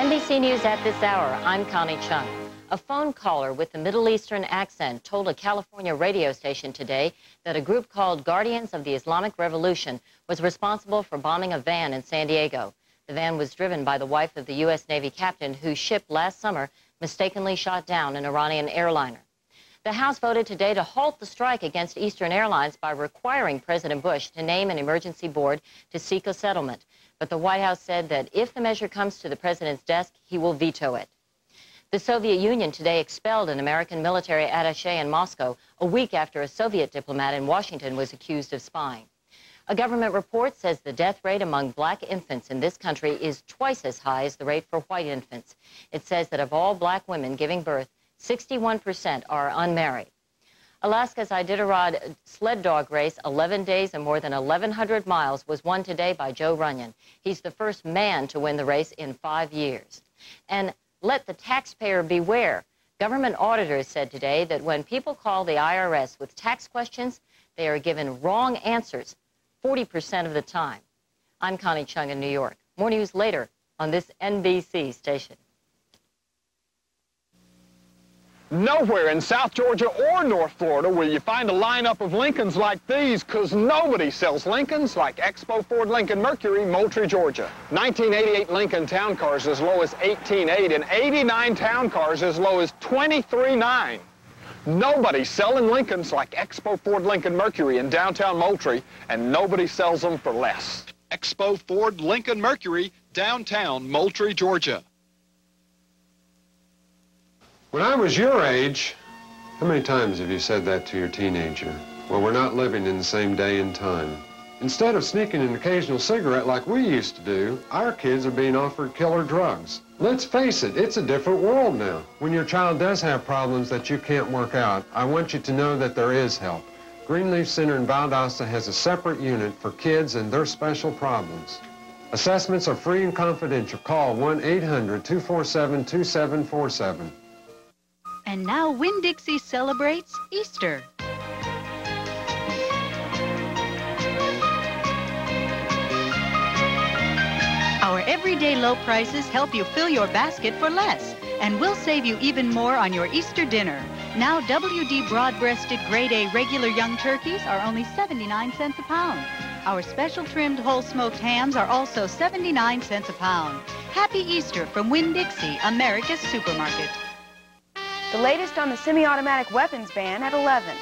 NBC News at this hour, I'm Connie Chung. A phone caller with a Middle Eastern accent told a California radio station today that a group called Guardians of the Islamic Revolution was responsible for bombing a van in San Diego. The van was driven by the wife of the U.S. Navy captain whose ship last summer mistakenly shot down an Iranian airliner. The House voted today to halt the strike against Eastern Airlines by requiring President Bush to name an emergency board to seek a settlement. But the White House said that if the measure comes to the president's desk, he will veto it. The Soviet Union today expelled an American military attaché in Moscow a week after a Soviet diplomat in Washington was accused of spying. A government report says the death rate among black infants in this country is twice as high as the rate for white infants. It says that of all black women giving birth, 61% are unmarried. Alaska's Iditarod sled dog race, 11 days and more than 1,100 miles, was won today by Joe Runyon. He's the first man to win the race in 5 years. And let the taxpayer beware. Government auditors said today that when people call the IRS with tax questions, they are given wrong answers 40% of the time. I'm Connie Chung in New York. More news later on this NBC station. Nowhere in South Georgia or North Florida will you find a lineup of Lincolns like these, because nobody sells Lincolns like Expo Ford Lincoln Mercury, Moultrie, Georgia. 1988 Lincoln town cars as low as $18,800 and 89 town cars as low as $23,900. Nobody's selling Lincolns like Expo Ford Lincoln Mercury in downtown Moultrie, and nobody sells them for less. Expo Ford Lincoln Mercury, downtown Moultrie, Georgia. When I was your age, how many times have you said that to your teenager? Well, we're not living in the same day and time. Instead of sneaking an occasional cigarette like we used to do, our kids are being offered killer drugs. Let's face it, it's a different world now. When your child does have problems that you can't work out, I want you to know that there is help. Greenleaf Center in Valdosta has a separate unit for kids and their special problems. Assessments are free and confidential. Call 1-800-247-2747. And now Winn-Dixie celebrates Easter. Our everyday low prices help you fill your basket for less, and we'll save you even more on your Easter dinner. Now WD broad-breasted grade A regular young turkeys are only 79 cents a pound. Our special trimmed whole smoked hams are also 79 cents a pound. Happy Easter from Winn-Dixie, America's supermarket. The latest on the semi-automatic weapons ban at 11.